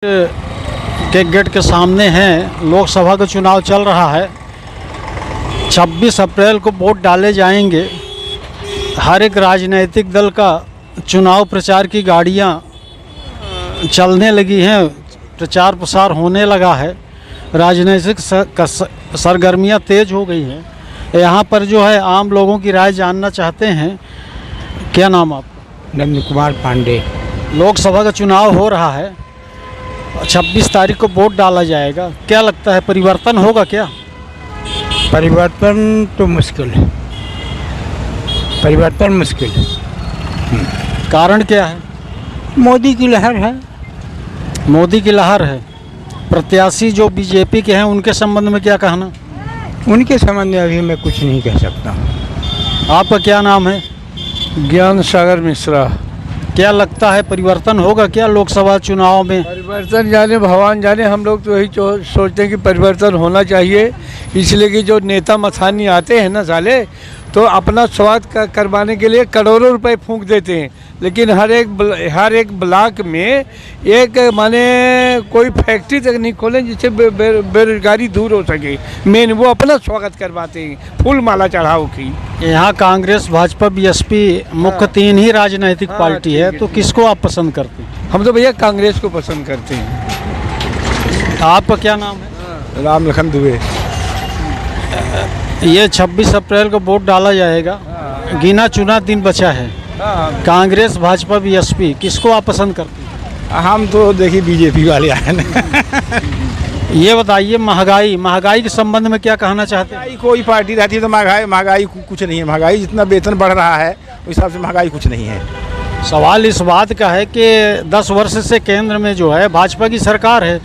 के गेट के सामने हैं। लोकसभा का चुनाव चल रहा है। 26 अप्रैल को वोट डाले जाएंगे। हर एक राजनीतिक दल का चुनाव प्रचार की गाड़ियां चलने लगी हैं, प्रचार प्रसार होने लगा है, राजनीतिक सरगर्मियां तेज हो गई हैं। यहाँ पर जो है आम लोगों की राय जानना चाहते हैं। क्या नाम आपका? नंद कुमार पांडे। लोकसभा का चुनाव हो रहा है, 26 तारीख को वोट डाला जाएगा। क्या लगता है परिवर्तन होगा क्या? परिवर्तन तो मुश्किल है, परिवर्तन मुश्किल है। कारण क्या है? मोदी की लहर है। मोदी की लहर है। प्रत्याशी जो बीजेपी के हैं उनके संबंध में क्या कहना? उनके संबंध में अभी मैं कुछ नहीं कह सकता। आपका क्या नाम है? ज्ञान सागर मिश्रा। क्या लगता है परिवर्तन होगा क्या लोकसभा चुनाव में? परिवर्तन जाने भगवान जाने, हम लोग तो यही सोचते हैं कि परिवर्तन होना चाहिए। इसलिए कि जो नेता मथानी आते हैं ना साले, तो अपना स्वाद करवाने के लिए करोड़ों रुपए फूंक देते हैं, लेकिन हर एक ब्लॉक में एक माने कोई फैक्ट्री तक नहीं खोलें जिससे बेरोजगारी दूर हो सके। मेन वो अपना स्वागत करवाते हैं, फूल माला चढ़ाओ की। यहाँ कांग्रेस, भाजपा, बीएसपी मुख्य तीन ही राजनीतिक पार्टी है, तो किसको आप पसंद करते हैं? हम तो भैया कांग्रेस को पसंद करते हैं। आपका क्या नाम है? राम लखन दुबे। ये 26 अप्रैल को वोट डाला जाएगा। गिना चुना दिन बचा है। कांग्रेस, भाजपा, बीएसपी किसको आप पसंद करते हैं? हम तो देखिए बीजेपी वाले आए ना। ये बताइए महंगाई के संबंध में क्या कहना चाहते हैं? कोई पार्टी रहती है तो महंगाई कुछ नहीं है। महंगाई जितना वेतन बढ़ रहा है उस हिसाब से महंगाई कुछ नहीं है। सवाल इस बात का है कि 10 वर्ष से केंद्र में जो है भाजपा की सरकार है।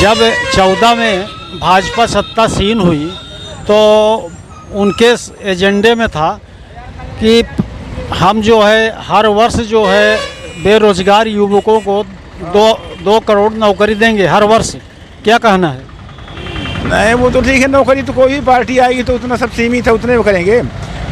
जब 14 में भाजपा सत्तासीन हुई तो उनके एजेंडे में था कि हम जो है हर वर्ष जो है बेरोजगार युवकों को 2 करोड़ नौकरी देंगे हर वर्ष। क्या कहना है? नहीं, वो तो ठीक है, नौकरी तो कोई भी पार्टी आएगी तो उतना सब सीमित है, उतने वो करेंगे।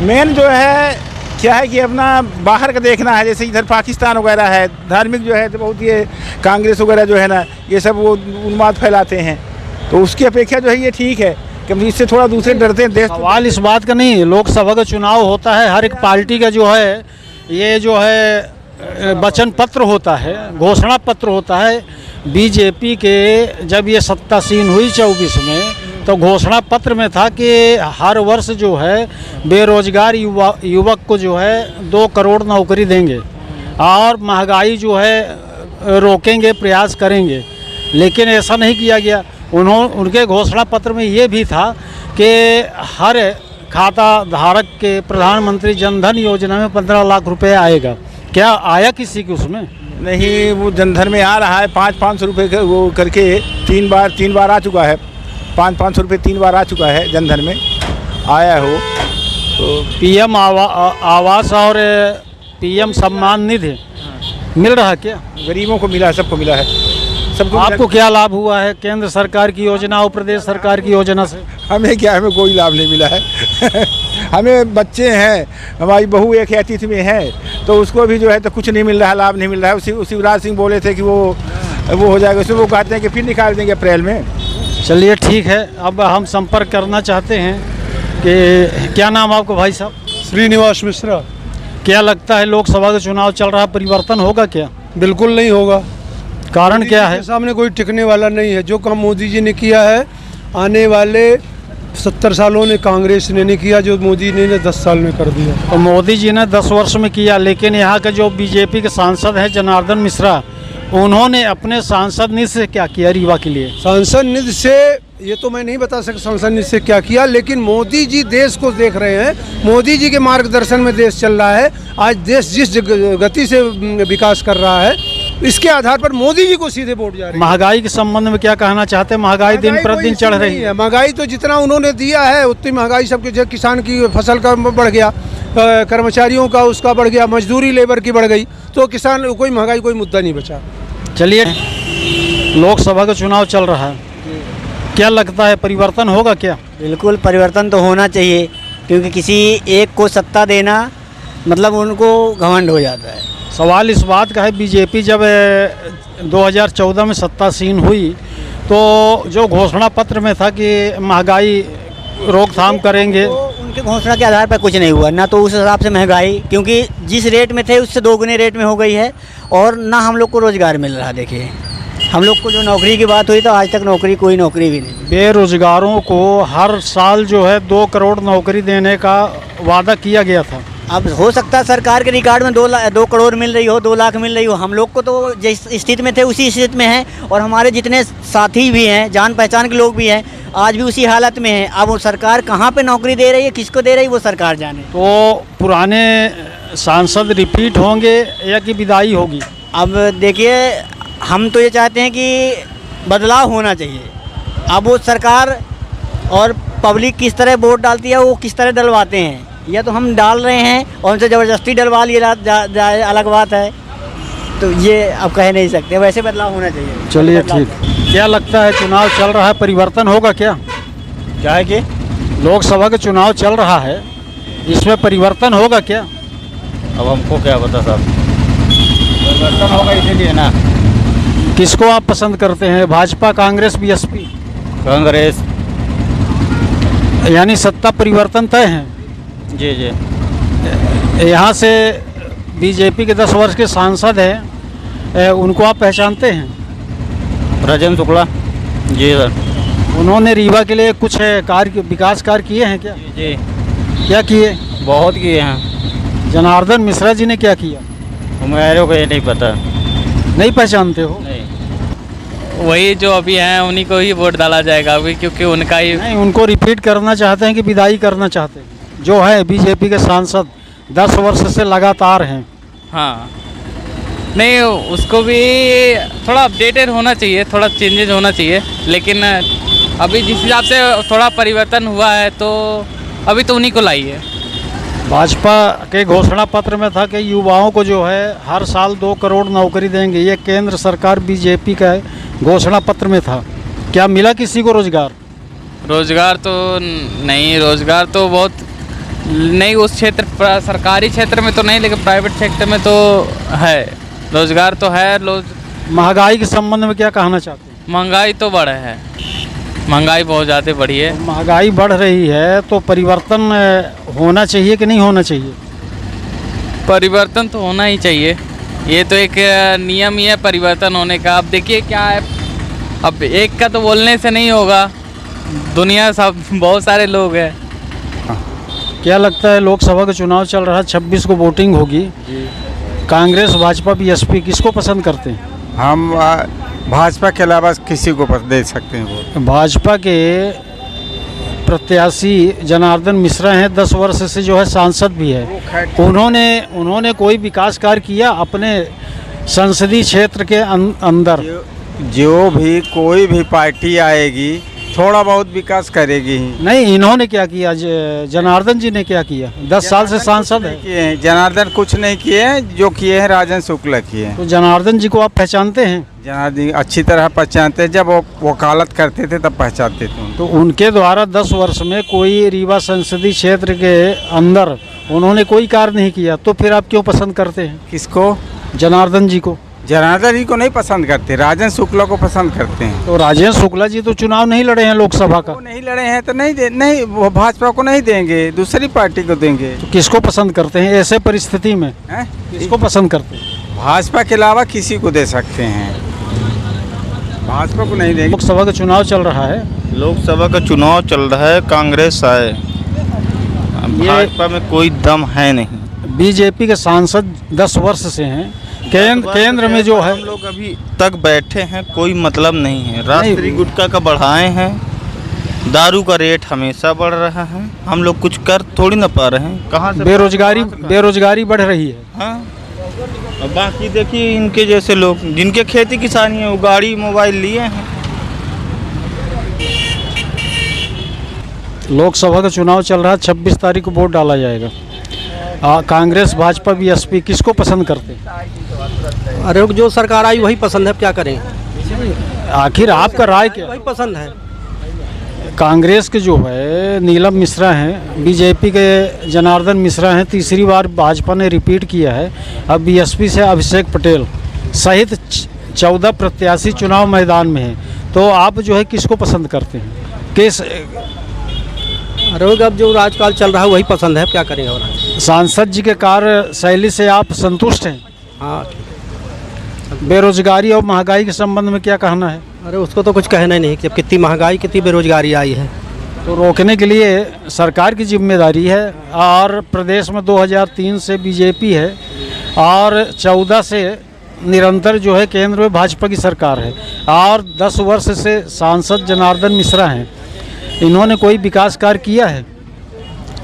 मेन जो है क्या है कि अपना बाहर का देखना है। जैसे इधर पाकिस्तान वगैरह है, धार्मिक जो है तो बहुत ये कांग्रेस वगैरह जो है ना, ये सब वो उन्माद फैलाते हैं, तो उसकी अपेक्षा जो है ये ठीक है कि इससे थोड़ा दूसरे डरते हैं। देश सवाल इस बात का नहीं है, लोकसभा का चुनाव होता है, हर एक पार्टी का जो है ये जो है वचन पत्र होता है, घोषणा पत्र होता है। बीजेपी के जब ये सत्तासीन हुई 24 में तो घोषणा पत्र में था कि हर वर्ष जो है बेरोजगार युवक को जो है 2 करोड़ नौकरी देंगे और महंगाई जो है रोकेंगे, प्रयास करेंगे। लेकिन ऐसा नहीं किया गया। उनके घोषणा पत्र में ये भी था कि हर खाता धारक के प्रधानमंत्री जनधन योजना में 15 लाख रुपए आएगा। क्या आया किसी के उसमें? नहीं, वो जनधन में आ रहा है 500 रुपये वो करके 3 बार आ चुका है। 500 रुपये 3 बार आ चुका है जनधन में आया हो। तो पीएम आवास और पीएम सम्मान निधि मिल रहा क्या? गरीबों को मिला है, सबको मिला है, सबको। आपको क्या लाभ हुआ है केंद्र सरकार की योजना और प्रदेश सरकार की योजना से? हमें क्या, हमें कोई लाभ नहीं मिला है। हमें बच्चे हैं, हमारी बहू एक अतिथि में है, तो उसको भी जो है तो कुछ नहीं मिल रहा है, लाभ नहीं मिल रहा है। शिवराज सिंह बोले थे कि वो हो जाएगा, उसमें वो कहते हैं कि फिर निकाल देंगे अप्रैल में। चलिए ठीक है, अब हम संपर्क करना चाहते हैं कि क्या नाम आपको भाई साहब? श्रीनिवास मिश्रा। क्या लगता है लोकसभा का चुनाव चल रहा, परिवर्तन होगा क्या? बिल्कुल नहीं होगा। कारण क्या है? सामने कोई टिकने वाला नहीं है। जो काम मोदी जी ने किया है आने वाले 70 सालों ने कांग्रेस ने नहीं किया, जो मोदी ने 10 साल में कर दिया। तो मोदी जी ने 10 वर्ष में किया, लेकिन यहाँ के जो बीजेपी के सांसद हैं जनार्दन मिश्रा, उन्होंने अपने सांसद निधि से क्या किया रीवा के लिए? सांसद निधि से ये तो मैं नहीं बता सकता सांसद निधि से क्या किया, लेकिन मोदी जी देश को देख रहे हैं। मोदी जी के मार्गदर्शन में देश चल रहा है। आज देश जिस गति से विकास कर रहा है, इसके आधार पर मोदी जी को सीधे वोट जा रही है। महंगाई के संबंध में क्या कहना चाहते हैं? महंगाई दिन प्रतिदिन चढ़ रही है। महंगाई तो जितना उन्होंने दिया है उतनी महंगाई सबके, किसान की फसल का बढ़ गया, कर्मचारियों का उसका बढ़ गया, मजदूरी लेबर की बढ़ गई, तो किसान कोई महंगाई कोई मुद्दा नहीं बचा। चलिए, लोकसभा का चुनाव चल रहा है, क्या लगता है परिवर्तन होगा क्या? बिल्कुल परिवर्तन तो होना चाहिए, क्योंकि किसी एक को सत्ता देना मतलब उनको घमंड हो जाता है। सवाल इस बात का है, बीजेपी जब 2014 में सत्तासीन हुई तो जो घोषणा पत्र में था कि महंगाई रोकथाम करेंगे, तो उनके घोषणा के आधार पर कुछ नहीं हुआ ना। तो उस हिसाब से महंगाई, क्योंकि जिस रेट में थे उससे दोगुने रेट में हो गई है, और ना हम लोग को रोज़गार मिल रहा। देखिए, हम लोग को जो नौकरी की बात हुई तो आज तक कोई नौकरी भी नहीं। बेरोजगारों को हर साल जो है 2 करोड़ नौकरी देने का वादा किया गया था। अब हो सकता है सरकार के रिकॉर्ड में 2 करोड़ मिल रही हो, 2 लाख मिल रही हो। हम लोग को तो जिस स्थिति में थे उसी स्थिति में है, और हमारे जितने साथी भी हैं, जान पहचान के लोग भी हैं, आज भी उसी हालत में हैं। अब वो सरकार कहाँ पे नौकरी दे रही है, किसको दे रही है, वो सरकार जाने। तो पुराने सांसद रिपीट होंगे या कि विदाई होगी? अब देखिए, हम तो ये चाहते हैं कि बदलाव होना चाहिए। अब वो सरकार और पब्लिक किस तरह वोट डालती है, वो किस तरह डलवाते हैं, या तो हम डाल रहे हैं और उनसे ज़बरदस्ती डलवा लिए जाए, अलग बात है। तो ये अब कह नहीं सकते, वैसे बदलाव होना चाहिए। चलिए ठीक। क्या लगता है, चुनाव चल रहा है, परिवर्तन होगा क्या? क्या है कि लोकसभा का चुनाव चल रहा है, इसमें परिवर्तन होगा क्या? अब हमको क्या पता साहब, परिवर्तन होगा इसीलिए ना। किसको आप पसंद करते हैं, भाजपा, कांग्रेस, बीएसपी? कांग्रेस। यानी सत्ता परिवर्तन तय है। जी जी। यहाँ से बीजेपी के 10 वर्ष के सांसद हैं, उनको आप पहचानते हैं? राजेंद्र शुक्ला। जी सर। उन्होंने रीवा के लिए कुछ विकास कार्य किए हैं क्या? जी। क्या किए? बहुत किए हैं। जनार्दन मिश्रा जी ने क्या किया? मेरे को ये नहीं पता। नहीं पहचानते हो? नहीं। वही जो अभी हैं उन्हीं को ही वोट डाला जाएगा अभी, क्योंकि उनका ही। नहीं, उनको रिपीट करना चाहते हैं कि विदाई करना चाहते हैं? जो है बीजेपी के सांसद 10 वर्ष से लगातार हैं। हाँ, नहीं, उसको भी थोड़ा अपडेटेड होना चाहिए, थोड़ा चेंजेज होना चाहिए। लेकिन अभी जिस हिसाब से थोड़ा परिवर्तन हुआ है तो अभी तो उन्हीं को लाइए। भाजपा के घोषणा पत्र में था कि युवाओं को जो है हर साल 2 करोड़ नौकरी देंगे। ये केंद्र सरकार बीजेपी का घोषणा पत्र में था। क्या मिला किसी को रोजगार? रोजगार तो नहीं, रोजगार तो बहुत नहीं, उस क्षेत्र सरकारी क्षेत्र में तो नहीं, लेकिन प्राइवेट सेक्टर में तो है, रोजगार तो है। महंगाई के संबंध में क्या कहना चाहते हैं? महंगाई तो बढ़ है, महंगाई बहुत ज़्यादा बढ़ी है। महंगाई बढ़ रही है तो परिवर्तन होना चाहिए कि नहीं होना चाहिए? परिवर्तन तो होना ही चाहिए, ये तो एक नियम ही है परिवर्तन होने का। अब देखिए क्या है, अब एक का तो बोलने से नहीं होगा, दुनिया सब बहुत सारे लोग हैं। क्या लगता है, लोकसभा का चुनाव चल रहा है, 26 को वोटिंग होगी, कांग्रेस, भाजपा, बीएसपी, किसको पसंद करते हैं? हम भाजपा के अलावा किसी को दे सकते हैं वोट। भाजपा के प्रत्याशी जनार्दन मिश्रा हैं, 10 वर्ष से जो है सांसद भी है। उन्होंने कोई विकास कार्य किया अपने संसदीय क्षेत्र के अंदर? जो भी कोई भी पार्टी आएगी थोड़ा बहुत विकास करेगी ही। नहीं, इन्होंने क्या किया, जनार्दन जी ने क्या किया? 10 साल से सांसद है। जनार्दन कुछ नहीं किए हैं, जो किए हैं राजेंद्र शुक्ला किए हैं। तो जनार्दन जी को आप पहचानते हैं? जनार्दन अच्छी तरह पहचानते हैं, जब वो वकालत करते थे तब पहचानते थे। तो उनके द्वारा 10 वर्ष में कोई रीवा संसदीय क्षेत्र के अंदर उन्होंने कोई कार्य नहीं किया, तो फिर आप क्यों पसंद करते हैं? किसको? जनार्दन जी को। जनार्दन जी को नहीं पसंद करते, राजेंद्र शुक्ला को पसंद करते हैं। तो राजेंद्र शुक्ला जी तो चुनाव नहीं लड़े हैं लोकसभा का। वो नहीं लड़े हैं तो नहीं, वो भाजपा को नहीं देंगे, दूसरी पार्टी को देंगे। तो किसको पसंद करते हैं ऐसे परिस्थिति में? हैं? किसको पसंद करते हैं? भाजपा के अलावा किसी को दे सकते हैं, भाजपा को नहीं देंगे। लोकसभा का चुनाव चल रहा है, लोकसभा का चुनाव चल रहा है, कांग्रेस आए, भाजपा में कोई दम है नहीं। बीजेपी के सांसद 10 वर्ष से हैं, केंद्र में जो है हम लोग अभी तक बैठे हैं, कोई मतलब नहीं है। राष्ट्रीय गुटखा का बढ़ाए हैं, दारू का रेट हमेशा बढ़ रहा है, हम लोग कुछ कर थोड़ी ना पा रहे हैं। कहाँ से बेरोजगारी बढ़ रही है। हाँ, और बाकी देखिए इनके जैसे लोग जिनके खेती किसानी है वो गाड़ी मोबाइल लिए हैं। लोकसभा का चुनाव चल रहा है, 26 तारीख को वोट डाला जाएगा। कांग्रेस, भाजपा, बीएसपी, किसको पसंद करते हैं? अरे जो सरकार आई वही पसंद है, क्या करें? आखिर आपका राय क्या? वही पसंद है। कांग्रेस के जो है नीलम मिश्रा हैं, बीजेपी के जनार्दन मिश्रा हैं, तीसरी बार भाजपा ने रिपीट किया है। अब बीएसपी से अभिषेक पटेल सहित 14 प्रत्याशी चुनाव मैदान में हैं। तो आप जो है किसको पसंद करते हैं? किस अरे अब जो राजकाल चल रहा है वही पसंद है, क्या करेंगे। और सांसद जी के कार्य शैली से आप संतुष्ट हैं? हाँ, बेरोजगारी और महंगाई के संबंध में क्या कहना है? अरे उसको तो कुछ कहना ही नहीं, जब कितनी महंगाई कितनी बेरोजगारी आई है। तो रोकने के लिए सरकार की जिम्मेदारी है। और प्रदेश में 2003 से बीजेपी है और 14 से निरंतर जो है केंद्र में भाजपा की सरकार है और 10 वर्ष से सांसद जनार्दन मिश्रा हैं। इन्होंने कोई विकास कार्य किया है?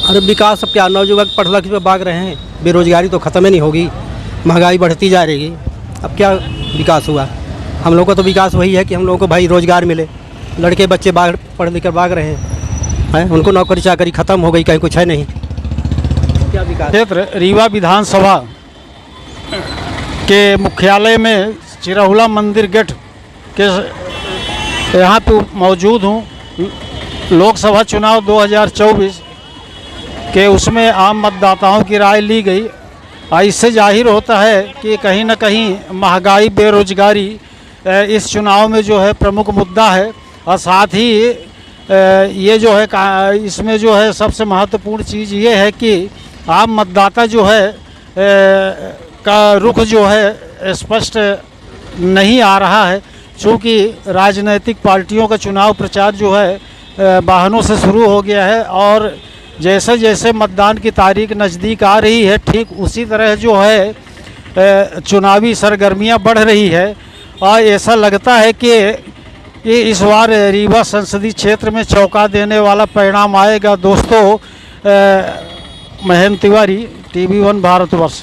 अरे विकास अब क्या, नौजवान पढ़ लिख पे भाग रहे हैं, बेरोजगारी तो ख़त्म ही नहीं होगी, महंगाई बढ़ती जा रही। अब क्या विकास हुआ? हम लोगों को तो विकास वही है कि हम लोगों को भाई रोजगार मिले, लड़के बच्चे बाहर पढ़ लिख कर भाग रहे हैं, उनको नौकरी चाकरी ख़त्म हो गई, कहीं कुछ है नहीं, क्या विकास। क्षेत्र रीवा विधानसभा के मुख्यालय में चिरहुला मंदिर गेट के यहाँ पे मौजूद हूँ। लोकसभा चुनाव 2024 के उसमें आम मतदाताओं की राय ली गई। इससे जाहिर होता है कि कहीं ना कहीं महंगाई, बेरोजगारी इस चुनाव में जो है प्रमुख मुद्दा है। और साथ ही ये जो है इसमें जो है सबसे महत्वपूर्ण चीज़ ये है कि आम मतदाता जो है का रुख जो है स्पष्ट नहीं आ रहा है, चूँकि राजनीतिक पार्टियों का चुनाव प्रचार जो है वाहनों से शुरू हो गया है और जैसे जैसे मतदान की तारीख नज़दीक आ रही है ठीक उसी तरह जो है चुनावी सरगर्मियां बढ़ रही है। और ऐसा लगता है कि इस बार रीवा संसदीय क्षेत्र में चौंका देने वाला परिणाम आएगा। दोस्तों, महेंद्र तिवारी, TV1 भारतवर्ष।